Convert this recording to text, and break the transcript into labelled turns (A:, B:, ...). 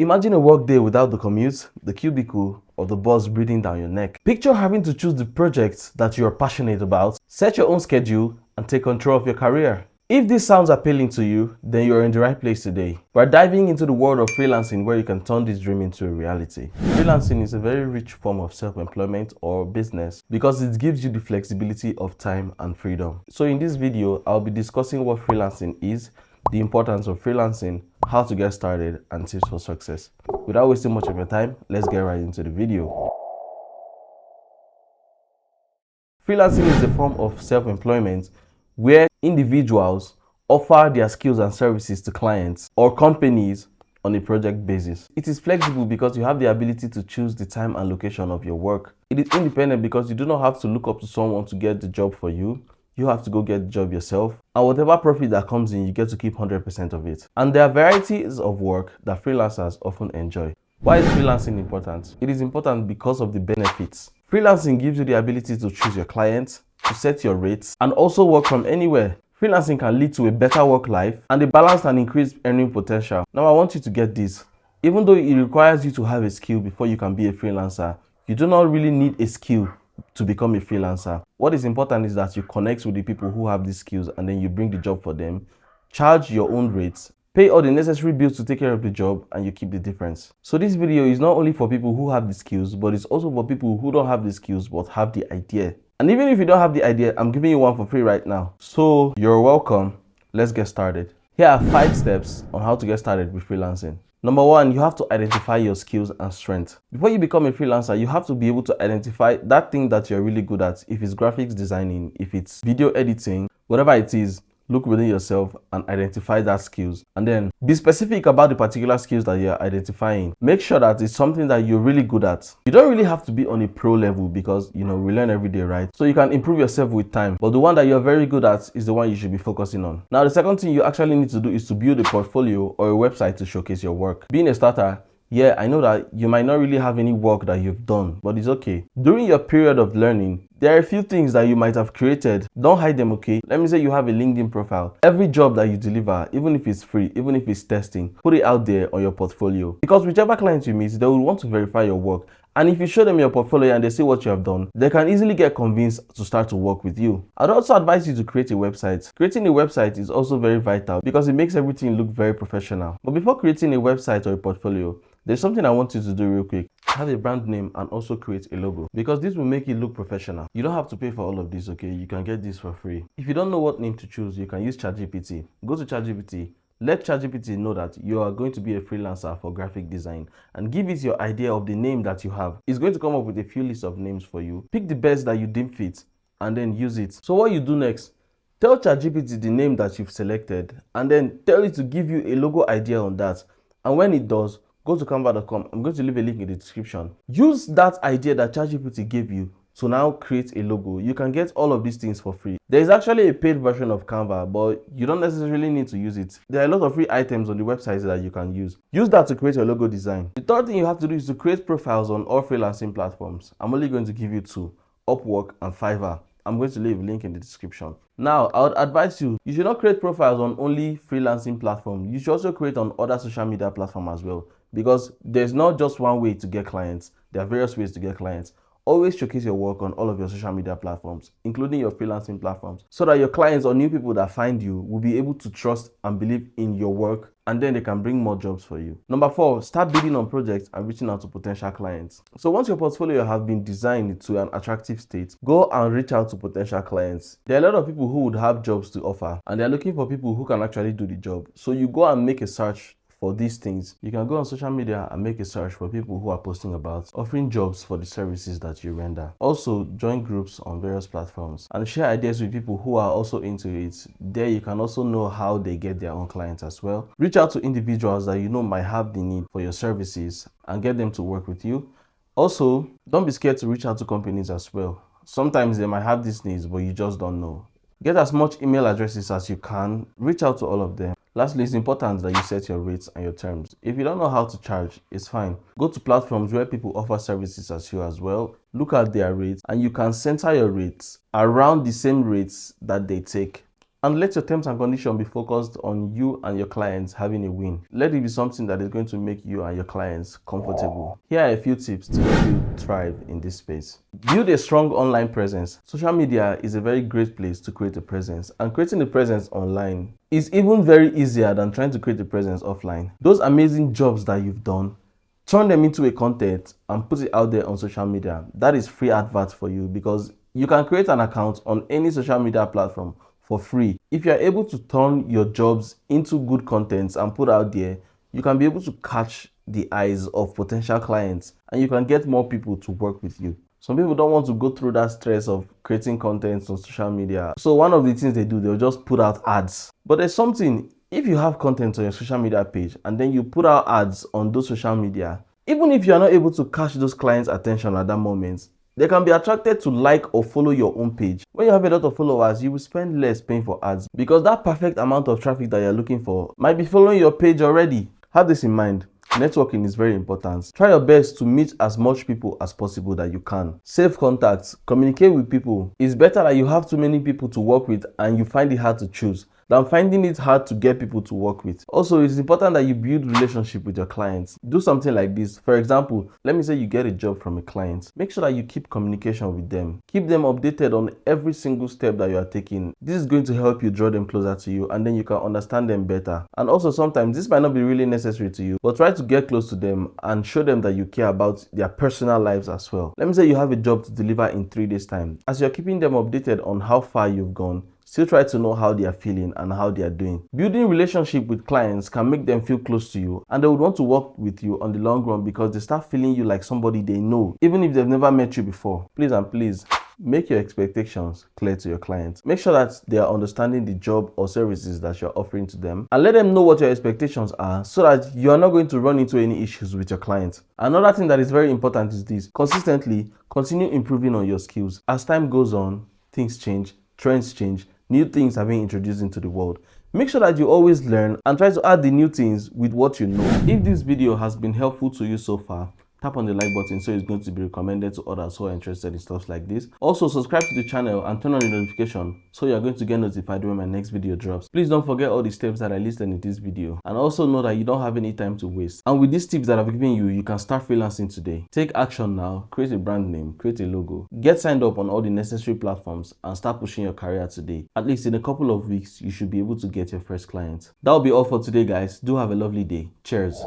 A: Imagine a work day without the commute, the cubicle, or the boss breathing down your neck. Picture having to choose the projects that you are passionate about, set your own schedule, and take control of your career. If this sounds appealing to you, then you're in the right place today. We're diving into the world of freelancing where you can turn this dream into a reality. Freelancing is a very rich form of self-employment or business because it gives you the flexibility of time and freedom. So in this video, I'll be discussing what freelancing is, the importance of freelancing, how to get started, and tips for success. Without wasting much of your time, let's get right into the video. Freelancing is a form of self-employment where individuals offer their skills and services to clients or companies on a project basis. It is flexible because you have the ability to choose the time and location of your work. It is independent because you do not have to look up to someone to get the job for you. You have to go get the job yourself, and whatever profit that comes in, you get to keep 100% of it. And there are varieties of work that freelancers often enjoy. Why is freelancing important? It is important because of the benefits. Freelancing gives you the ability to choose your clients, to set your rates, and also work from anywhere. Freelancing can lead to a better work life and a balanced and increased earning potential. Now I want you to get this. Even though it requires you to have a skill before you can be a freelancer, you do not really need a skill to become a freelancer. What is important is that you connect with the people who have these skills and then you bring the job for them, charge your own rates, pay all the necessary bills to take care of the job, and you keep the difference. So this video is not only for people who have the skills, but it's also for people who don't have the skills but have the idea. And even if you don't have the idea, I'm giving you one for free right now. So you're welcome. Let's get started. Here are 5 steps on how to get started with freelancing. Number 1, you have to identify your skills and strengths. Before you become a freelancer, you have to be able to identify that thing that you're really good at. If it's graphics designing, if it's video editing, whatever it is, look within yourself and identify that skills. And then be specific about the particular skills that you're identifying. Make sure that it's something that you're really good at. You don't really have to be on a pro level because, we learn every day, right? So you can improve yourself with time. But the one that you're very good at is the one you should be focusing on. Now, the second thing you actually need to do is to build a portfolio or a website to showcase your work. Being a starter, yeah, I know that you might not really have any work that you've done, but it's okay. During your period of learning, there are a few things that you might have created. Don't hide them, okay? Let me say you have a LinkedIn profile. Every job that you deliver, even if it's free, even if it's testing, put it out there on your portfolio. Because whichever client you meet, they will want to verify your work. And if you show them your portfolio and they see what you have done, they can easily get convinced to start to work with you. I'd also advise you to create a website. Creating a website is also very vital because it makes everything look very professional. But before creating a website or a portfolio, there's something I want you to do real quick. Have a brand name and also create a logo because this will make it look professional. You don't have to pay for all of this, okay? You can get this for free. If you don't know what name to choose, you can use ChatGPT. Go to ChatGPT. Let ChatGPT know that you are going to be a freelancer for graphic design and give it your idea of the name that you have. It's going to come up with a few lists of names for you. Pick the best that you deem fit and then use it. So what you do next, tell ChatGPT the name that you've selected and then tell it to give you a logo idea on that. And when it does, go to canva.com. I'm going to leave a link in the description. Use that idea that ChatGPT gave you to now create a logo. You can get all of these things for free. There is actually a paid version of Canva, but you don't necessarily need to use it. There are a lot of free items on the website that you can use. Use that to create your logo design. The third thing you have to do is to create profiles on all freelancing platforms. I'm only going to give you 2, Upwork and Fiverr. I'm going to leave a link in the description. Now, I would advise you should not create profiles on only freelancing platforms. You should also create on other social media platforms as well, because there's not just one way to get clients. There are various ways to get clients. Always showcase your work on all of your social media platforms, including your freelancing platforms, so that your clients or new people that find you will be able to trust and believe in your work, and then they can bring more jobs for you. Number 4, start bidding on projects and reaching out to potential clients. So once your portfolio has been designed to an attractive state, go and reach out to potential clients. There are a lot of people who would have jobs to offer, and they're looking for people who can actually do the job. So you go and make a search for these things. You can go on social media and make a search for people who are posting about offering jobs for the services that you render. Also, join groups on various platforms and share ideas with people who are also into it. There you can also know how they get their own clients as well. Reach out to individuals that you know might have the need for your services and get them to work with you. Also, don't be scared to reach out to companies as well. Sometimes they might have these needs, but you just don't know. Get as much email addresses as you can. Reach out to all of them. Lastly, it's important that you set your rates and your terms. If you don't know how to charge, it's fine. Go to platforms where people offer services as you as well. Look at their rates and you can center your rates around the same rates that they take. And let your terms and conditions be focused on you and your clients having a win. Let it be something that is going to make you and your clients comfortable. Here are a few tips to help you thrive in this space. Build a strong online presence. Social media is a very great place to create a presence, and creating a presence online is even very easier than trying to create a presence offline. Those amazing jobs that you've done, turn them into a content and put it out there on social media. That is free advert for you, because you can create an account on any social media platform for free. If you are able to turn your jobs into good contents and put out there, you can be able to catch the eyes of potential clients and you can get more people to work with you. Some people don't want to go through that stress of creating content on social media. So one of the things they do, they'll just put out ads. But there's something, if you have content on your social media page and then you put out ads on those social media, even if you are not able to catch those clients' attention at that moment, they can be attracted to like or follow your own page. When you have a lot of followers, you will spend less paying for ads because that perfect amount of traffic that you're looking for might be following your page already. Have this in mind. Networking is very important. Try your best to meet as much people as possible that you can. Save contacts, communicate with people. It's better that you have too many people to work with and you find it hard to choose than finding it hard to get people to work with. Also, it's important that you build relationship with your clients. Do something like this. For example, let me say you get a job from a client. Make sure that you keep communication with them. Keep them updated on every single step that you are taking. This is going to help you draw them closer to you and then you can understand them better. And also sometimes this might not be really necessary to you, but try to get close to them and show them that you care about their personal lives as well. Let me say you have a job to deliver in 3 days time. As you're keeping them updated on how far you've gone, still try to know how they are feeling and how they are doing. Building relationship with clients can make them feel close to you and they would want to work with you on the long run because they start feeling you like somebody they know, even if they've never met you before. Please make your expectations clear to your clients. Make sure that they are understanding the job or services that you're offering to them and let them know what your expectations are so that you are not going to run into any issues with your clients. Another thing that is very important is this: consistently continue improving on your skills. As time goes on, things change, trends change, new things are being introduced into the world. Make sure that you always learn and try to add the new things with what you know. If this video has been helpful to you so far, tap on the like button so it's going to be recommended to others who are interested in stuff like this. Also, subscribe to the channel and turn on the notification so you're going to get notified when my next video drops. Please don't forget all the steps that I listed in this video. And also know that you don't have any time to waste. And with these tips that I've given you, you can start freelancing today. Take action now, create a brand name, create a logo, get signed up on all the necessary platforms and start pushing your career today. At least in a couple of weeks, you should be able to get your first client. That'll be all for today, guys. Do have a lovely day. Cheers.